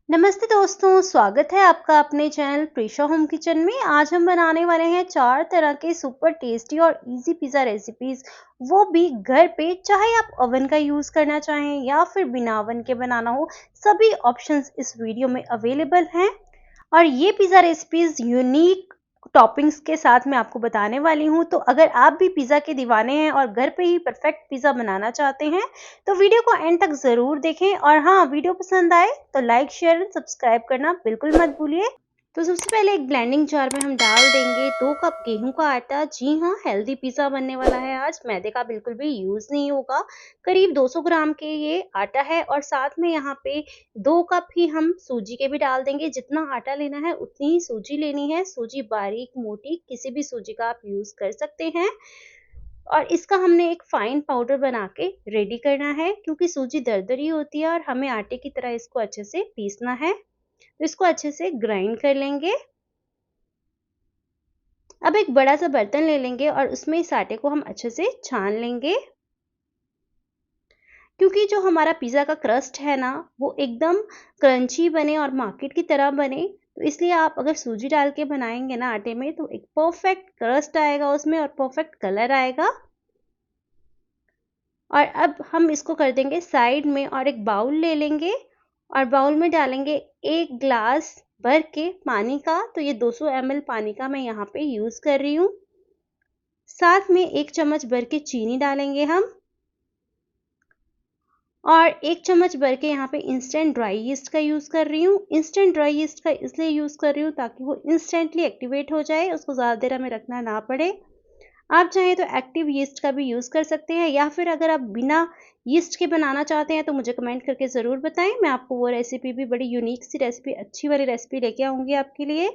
नमस्ते दोस्तों, स्वागत है आपका अपने चैनल प्रीशा होम किचन में। आज हम बनाने वाले हैं 4 तरह के सुपर टेस्टी और इजी पिज़्ज़ा रेसिपीज़, वो भी घर पे। चाहे आप ओवन का यूज़ करना चाहें या फिर बिना ओवन के बनाना हो, सभी ऑप्शंस इस वीडियो में अवेलेबल हैं। और ये पिज़्ज़ा रेसिपीज़ यूनिक टॉपिंग्स के साथ मैं आपको बताने वाली हूँ। तो अगर आप भी पिज़्ज़ा के दीवाने हैं और घर पे ही परफेक्ट पिज़्ज़ा बनाना चाहते हैं, तो वीडियो को एंड तक ज़रूर देखें। और हाँ, वीडियो पसंद आए तो लाइक, शेयर एंड सब्सक्राइब करना बिल्कुल मत भूलिए। तो सबसे पहले एक ब्लेंडिंग जार में हम डाल देंगे 2 कप गेहूं का आटा। जी हाँ, हेल्दी पिज़्ज़ा बनने वाला है आज, मैदे का बिल्कुल भी यूज़ नहीं होगा। करीब 200 ग्राम के ये आटा है और साथ में यहाँ पे 2 कप ही हम सूजी के भी डाल देंगे। जितना आटा लेना है उतनी ही सूजी लेनी है। सूजी बारीक, मोटी, किसी भी सूजी का आप यूज़ कर सकते हैं। और इसका हमने एक फाइन पाउडर बना के रेडी करना है, क्योंकि सूजी दरदरी होती है और हमें आटे की तरह इसको अच्छे से पीसना है। तो इसको अच्छे से ग्राइंड कर लेंगे। अब एक बड़ा सा बर्तन ले लेंगे और उसमें इस आटे को हम अच्छे से छान लेंगे, क्योंकि जो हमारा पिज़्ज़ा का क्रस्ट है ना, वो एकदम क्रंची बने और मार्केट की तरह बने। तो इसलिए आप अगर सूजी डाल के बनाएंगे ना आटे में, तो एक परफेक्ट क्रस्ट आएगा उसमें और परफेक्ट कलर आएगा। और अब हम इसको कर देंगे साइड में और एक बाउल ले लेंगे और बाउल में डालेंगे 1 ग्लास भर के पानी का। तो ये 200 ml पानी का मैं यहाँ पे यूज़ कर रही हूँ। साथ में 1 चम्मच भर के चीनी डालेंगे हम और 1 चम्मच भर के यहाँ पे इंस्टेंट ड्राई यीस्ट का यूज़ कर रही हूँ। इंस्टेंट ड्राई यीस्ट का इसलिए यूज़ कर रही हूँ ताकि वो इंस्टेंटली एक्टिवेट हो जाए, उसको ज़्यादा देर हमें रखना ना पड़े। आप चाहें तो एक्टिव यीस्ट का भी यूज़ कर सकते हैं, या फिर अगर आप बिना यीस्ट के बनाना चाहते हैं तो मुझे कमेंट करके ज़रूर बताएं। मैं आपको वो रेसिपी भी, बड़ी यूनिक सी रेसिपी, अच्छी वाली रेसिपी लेके आऊँगी आपके लिए।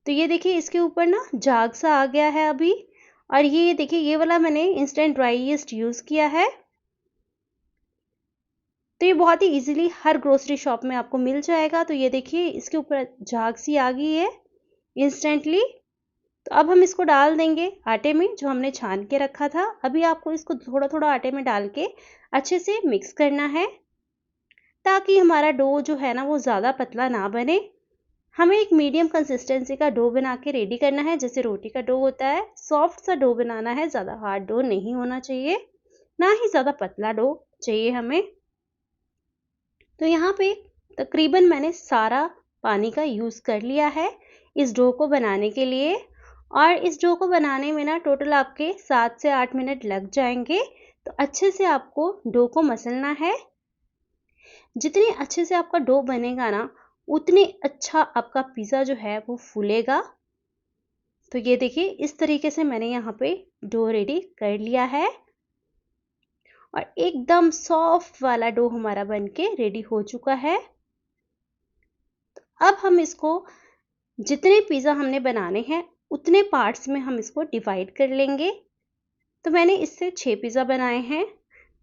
तो ये देखिए, इसके ऊपर ना झाग सा आ गया है अभी। और ये देखिए, ये वाला मैंने इंस्टेंट ड्राई यीस्ट यूज़ किया है। तो ये बहुत ही इजीली हर ग्रोसरी शॉप में आपको मिल जाएगा। तो ये देखिए, इसके ऊपर झाग सी आ गई है इंस्टेंटली। तो अब हम इसको डाल देंगे आटे में जो हमने छान के रखा था। अभी आपको इसको थोड़ा थोड़ा आटे में डाल के अच्छे से मिक्स करना है, ताकि हमारा डो जो है ना, वो ज़्यादा पतला ना बने। हमें एक मीडियम कंसिस्टेंसी का डो बना के रेडी करना है, जैसे रोटी का डो होता है। सॉफ्ट सा डो बनाना है, ज़्यादा हार्ड डो नहीं होना चाहिए, ना ही ज़्यादा पतला डो चाहिए हमें। तो यहाँ पे तकरीबन मैंने सारा पानी का यूज़ कर लिया है इस डो को बनाने के लिए। और इस डो को बनाने में ना टोटल आपके 7 से 8 मिनट लग जाएंगे। तो अच्छे से आपको डो को मसलना है। जितने अच्छे से आपका डो बनेगा ना, उतने अच्छा आपका पिज़्ज़ा जो है वो फूलेगा। तो ये देखिए, इस तरीके से मैंने यहाँ पे डो रेडी कर लिया है और एकदम सॉफ्ट वाला डो हमारा बनके रेडी हो चुका है। अब हम इसको, जितने पिज़्ज़ा हमने बनाने हैं उतने पार्ट्स में हम इसको डिवाइड कर लेंगे। तो मैंने इससे 6 पिज़्ज़ा बनाए हैं।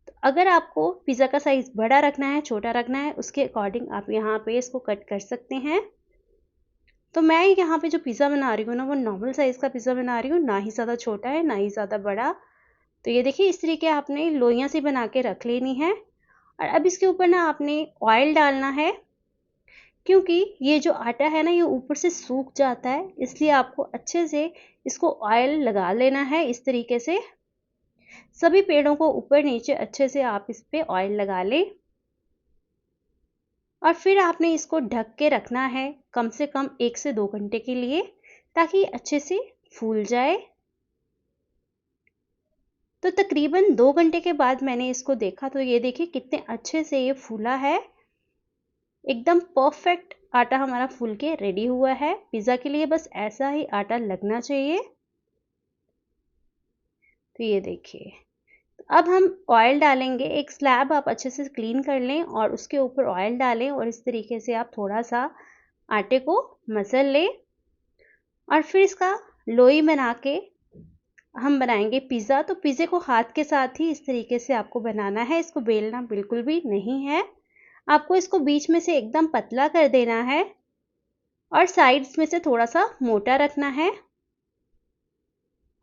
तो अगर आपको पिज़्ज़ा का साइज़ बड़ा रखना है, छोटा रखना है, उसके अकॉर्डिंग आप यहाँ पे इसको कट कर सकते हैं। तो मैं यहाँ पे जो पिज़्ज़ा बना रही हूँ ना, वो नॉर्मल साइज़ का पिज़्ज़ा बना रही हूँ, ना ही ज़्यादा छोटा है ना ही ज़्यादा बड़ा। तो ये देखिए, इस तरीके आपने लोइयाँ सी बना के रख लेनी है। और अब इसके ऊपर ना आपने ऑयल डालना है, क्योंकि ये जो आटा है ना, ये ऊपर से सूख जाता है, इसलिए आपको अच्छे से इसको ऑयल लगा लेना है। इस तरीके से सभी पेड़ों को ऊपर नीचे अच्छे से आप इस पे ऑयल लगा लें। और फिर आपने इसको ढक के रखना है कम से कम 1 से 2 घंटे के लिए, ताकि ये अच्छे से फूल जाए। तो तकरीबन 2 घंटे के बाद मैंने इसको देखा, तो ये देखिए कितने अच्छे से ये फूला है। एकदम परफेक्ट आटा हमारा फूल के रेडी हुआ है। पिज़्ज़ा के लिए बस ऐसा ही आटा लगना चाहिए। तो ये देखिए, अब हम ऑयल डालेंगे। एक स्लैब आप अच्छे से क्लीन कर लें और उसके ऊपर ऑयल डालें और इस तरीके से आप थोड़ा सा आटे को मसल लें। और फिर इसका लोई बना के हम बनाएंगे पिज़्ज़ा। तो पिज़्ज़े को हाथ के साथ ही इस तरीके से आपको बनाना है, इसको बेलना बिल्कुल भी नहीं है। आपको इसको बीच में से एकदम पतला कर देना है और साइड्स में से थोड़ा सा मोटा रखना है।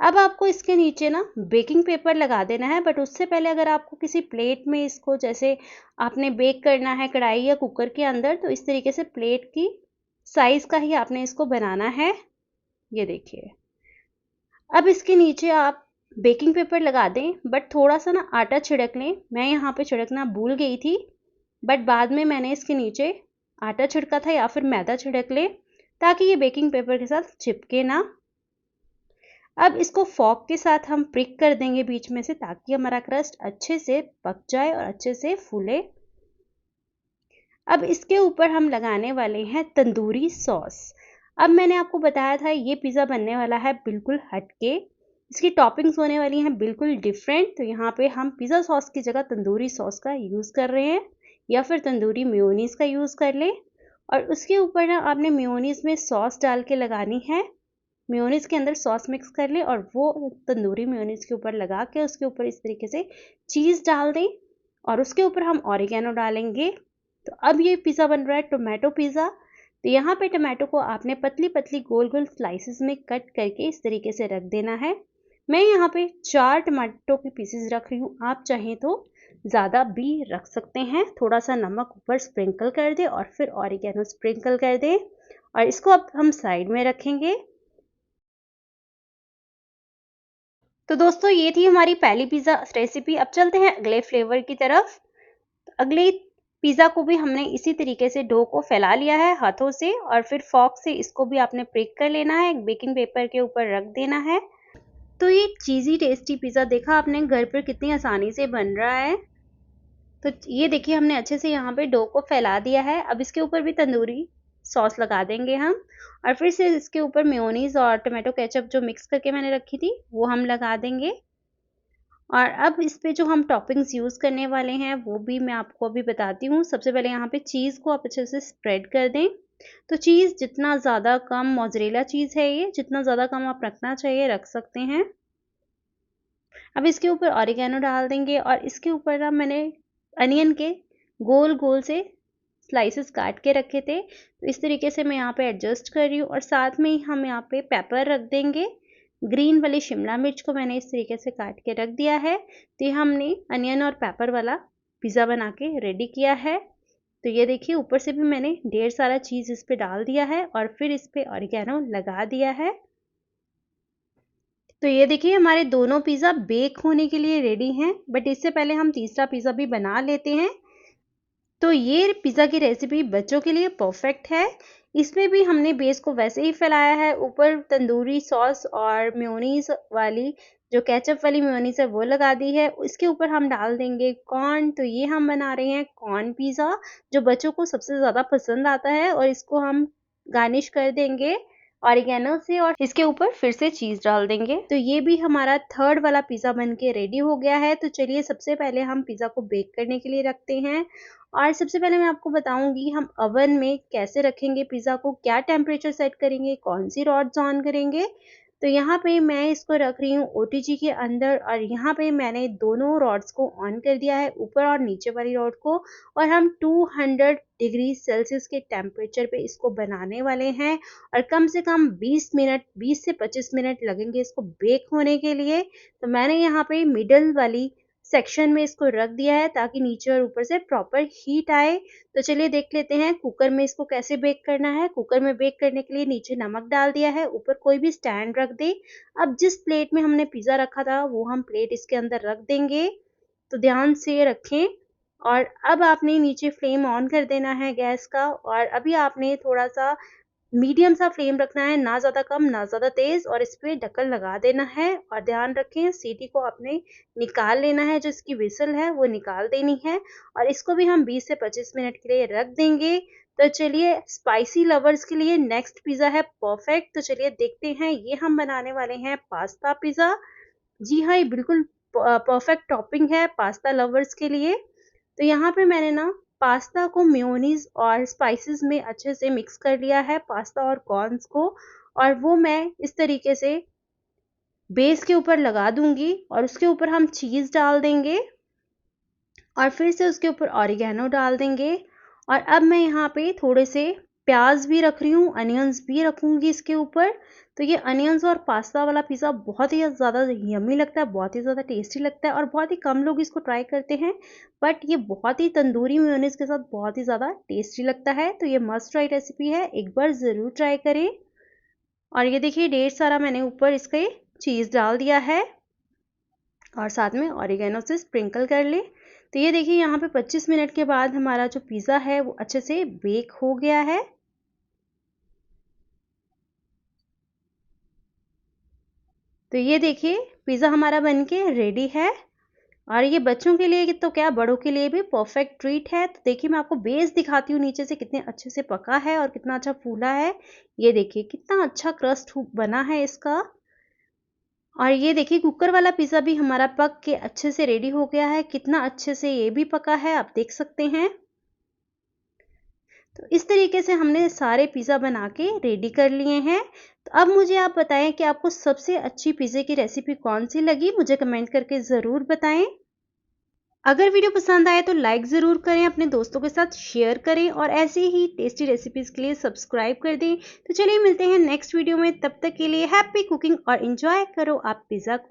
अब आपको इसके नीचे ना बेकिंग पेपर लगा देना है, बट उससे पहले अगर आपको किसी प्लेट में इसको, जैसे आपने बेक करना है कढ़ाई या कुकर के अंदर, तो इस तरीके से प्लेट की साइज का ही आपने इसको बनाना है। ये देखिए, अब इसके नीचे आप बेकिंग पेपर लगा दें, बट थोड़ा सा ना आटा छिड़क लें। मैं यहाँ पे छिड़कना भूल गई थी, बट बाद में मैंने इसके नीचे आटा छिड़का था, या फिर मैदा छिड़क लें ताकि ये बेकिंग पेपर के साथ चिपके ना। अब इसको फॉर्क के साथ हम प्रिक कर देंगे बीच में से, ताकि हमारा क्रस्ट अच्छे से पक जाए और अच्छे से फूले। अब इसके ऊपर हम लगाने वाले हैं तंदूरी सॉस। अब मैंने आपको बताया था ये पिज़्ज़ा बनने वाला है बिल्कुल हटके, इसकी टॉपिंग्स होने वाली हैं बिल्कुल डिफरेंट। तो यहाँ पे हम पिज़्ज़ा सॉस की जगह तंदूरी सॉस का यूज़ कर रहे हैं, या फिर तंदूरी मेयोनीज़ का यूज़ कर लें। और उसके ऊपर ना आपने मेयोनीज़ में सॉस डाल के लगानी है। मेयोनीज़ के अंदर सॉस मिक्स कर लें और वो तंदूरी मेयोनीज़ के ऊपर लगा के उसके ऊपर इस तरीके से चीज़ डाल दें, और उसके ऊपर हम ऑरिगेनो डालेंगे। तो अब ये पिज़्ज़ा बन रहा है टोमेटो पिज़्ज़ा। तो यहाँ पे टोमेटो को आपने पतली पतली गोल गोल स्लाइसेस में कट करके इस तरीके से रख देना है। मैं यहाँ पे 4 टमाटो के पीसेस रख रही हूँ, आप चाहें तो ज़्यादा भी रख सकते हैं। थोड़ा सा नमक ऊपर स्प्रिंकल कर दें और फिर ऑरिगेनो स्प्रिंकल कर दें, और इसको अब हम साइड में रखेंगे। तो दोस्तों ये थी हमारी पहली पिज़्ज़ा रेसिपी। अब चलते हैं अगले फ्लेवर की तरफ। अगले पिज़्ज़ा को भी हमने इसी तरीके से डो को फैला लिया है हाथों से, और फिर फॉर्क से इसको भी आपने प्रिक कर लेना है, एक बेकिंग पेपर के ऊपर रख देना है। तो ये चीज़ी टेस्टी पिज़्ज़ा देखा आपने घर पर कितनी आसानी से बन रहा है। तो ये देखिए हमने अच्छे से यहाँ पे डो को फैला दिया है। अब इसके ऊपर भी तंदूरी सॉस लगा देंगे हम, और फिर से इसके ऊपर मेयोनीज़ और टोमेटो केचप जो मिक्स करके मैंने रखी थी वो हम लगा देंगे। और अब इस पे जो हम टॉपिंग्स यूज़ करने वाले हैं वो भी मैं आपको अभी बताती हूँ। सबसे पहले यहाँ पे चीज़ को आप अच्छे से स्प्रेड कर दें। तो चीज़ जितना ज़्यादा कम, मोज़रेला चीज़ है ये, जितना ज़्यादा कम आप रखना चाहिए रख सकते हैं। अब इसके ऊपर ऑरिगेनो डाल देंगे, और इसके ऊपर ना मैंने अनियन के गोल गोल से स्लाइसेस काट के रखे थे, तो इस तरीके से मैं यहाँ पे एडजस्ट कर रही हूँ। और साथ में ही हम यहाँ पे पेपर रख देंगे। ग्रीन वाली शिमला मिर्च को मैंने इस तरीके से काट के रख दिया है। तो ये हमने अनियन और पेपर वाला पिज़्ज़ा बना के रेडी किया है। तो ये देखिए ऊपर से भी मैंने ढेर सारा चीज़ इस पे डाल दिया है, और फिर इस पे ऑरिगेनो लगा दिया है। तो ये देखिए हमारे दोनों पिज़्ज़ा बेक होने के लिए रेडी हैं, बट इससे पहले हम तीसरा पिज़्ज़ा भी बना लेते हैं। तो ये पिज़्ज़ा की रेसिपी बच्चों के लिए परफेक्ट है। इसमें भी हमने बेस को वैसे ही फैलाया है, ऊपर तंदूरी सॉस और मेयोनीज़ वाली, जो केचप वाली मेयोनीज़ है वो लगा दी है। इसके ऊपर हम डाल देंगे कॉर्न। तो ये हम बना रहे हैं कॉर्न पिज़्ज़ा, जो बच्चों को सबसे ज़्यादा पसंद आता है, और इसको हम गार्निश कर देंगे ऑरिगेनो से, और इसके ऊपर फिर से चीज़ डाल देंगे। तो ये भी हमारा थर्ड वाला पिज़्ज़ा बन के रेडी हो गया है। तो चलिए सबसे पहले हम पिज़्ज़ा को बेक करने के लिए रखते हैं। और सबसे पहले मैं आपको बताऊंगी हम ओवन में कैसे रखेंगे पिज़्ज़ा को, क्या टेम्परेचर सेट करेंगे, कौन सी रॉड्स ऑन करेंगे। तो यहाँ पे मैं इसको रख रही हूँ ओटीजी के अंदर, और यहाँ पे मैंने दोनों रॉड्स को ऑन कर दिया है, ऊपर और नीचे वाली रॉड को। और हम 200 डिग्री सेल्सियस के टेम्परेचर पे इसको बनाने वाले हैं, और कम से कम 20 से 25 मिनट लगेंगे इसको बेक होने के लिए। तो मैंने यहाँ पे मिडल वाली सेक्शन में इसको रख दिया है, ताकि नीचे और ऊपर से प्रॉपर हीट आए। तो चलिए देख लेते हैं कुकर में इसको कैसे बेक करना है। कुकर में बेक करने के लिए नीचे नमक डाल दिया है, ऊपर कोई भी स्टैंड रख दे। अब जिस प्लेट में हमने पिज़्ज़ा रखा था वो हम प्लेट इसके अंदर रख देंगे। तो ध्यान से रखें। और अब आपने नीचे फ्लेम ऑन कर देना है गैस का, और अभी आपने थोड़ा सा मीडियम सा फ्लेम रखना है, ना ज़्यादा कम ना ज़्यादा तेज़, और इस पे ढक्कन लगा देना है। और ध्यान रखें सीटी को आपने निकाल लेना है, जो इसकी विसल है वो निकाल देनी है, और इसको भी हम 20 से 25 मिनट के लिए रख देंगे। तो चलिए स्पाइसी लवर्स के लिए नेक्स्ट पिज़्ज़ा है परफेक्ट। तो चलिए देखते हैं, ये हम बनाने वाले हैं पास्ता पिज़्ज़ा। जी हाँ, ये बिल्कुल परफेक्ट टॉपिंग है पास्ता लवर्स के लिए। तो यहाँ पे मैंने ना पास्ता को मेयोनीज और स्पाइसेस में अच्छे से मिक्स कर लिया है, पास्ता और कॉर्न्स को, और वो मैं इस तरीके से बेस के ऊपर लगा दूंगी, और उसके ऊपर हम चीज़ डाल देंगे, और फिर से उसके ऊपर ऑरिगेनो डाल देंगे। और अब मैं यहाँ पे थोड़े से प्याज भी रख रही हूँ, अनियंस भी रखूँगी इसके ऊपर। तो ये अनियंस और पास्ता वाला पिज़्ज़ा बहुत ही ज़्यादा यम्मी लगता है, बहुत ही ज़्यादा टेस्टी लगता है और बहुत ही कम लोग इसको ट्राई करते हैं। बट ये बहुत ही तंदूरी मेयोनीज़ के साथ बहुत ही ज़्यादा टेस्टी लगता है। तो ये मस्ट ट्राई रेसिपी है, एक बार ज़रूर ट्राई करें। और ये देखिए ढेर सारा मैंने ऊपर इसके चीज़ डाल दिया है और साथ में ऑरिगेनो से स्प्रिंकल कर ले। तो ये देखिए यहाँ पे 25 मिनट के बाद हमारा जो पिज़्ज़ा है वो अच्छे से बेक हो गया है। तो ये देखिए पिज़्ज़ा हमारा बनके रेडी है और ये बच्चों के लिए तो क्या बड़ों के लिए भी परफेक्ट ट्रीट है। तो देखिए मैं आपको बेस दिखाती हूँ नीचे से कितने अच्छे से पका है और कितना अच्छा फूला है। ये देखिए कितना अच्छा क्रस्ट बना है इसका। और ये देखिए कुकर वाला पिज़्ज़ा भी हमारा पक के अच्छे से रेडी हो गया है। कितना अच्छे से ये भी पका है आप देख सकते हैं। तो इस तरीके से हमने सारे पिज़्ज़ा बना के रेडी कर लिए हैं। तो अब मुझे आप बताएं कि आपको सबसे अच्छी पिज़्ज़े की रेसिपी कौन सी लगी, मुझे कमेंट करके ज़रूर बताएं। अगर वीडियो पसंद आए तो लाइक ज़रूर करें, अपने दोस्तों के साथ शेयर करें और ऐसे ही टेस्टी रेसिपीज़ के लिए सब्सक्राइब कर दें। तो चलिए मिलते हैं नेक्स्ट वीडियो में, तब तक के लिए हैप्पी कुकिंग और एंजॉय करो आप पिज़्ज़ा को।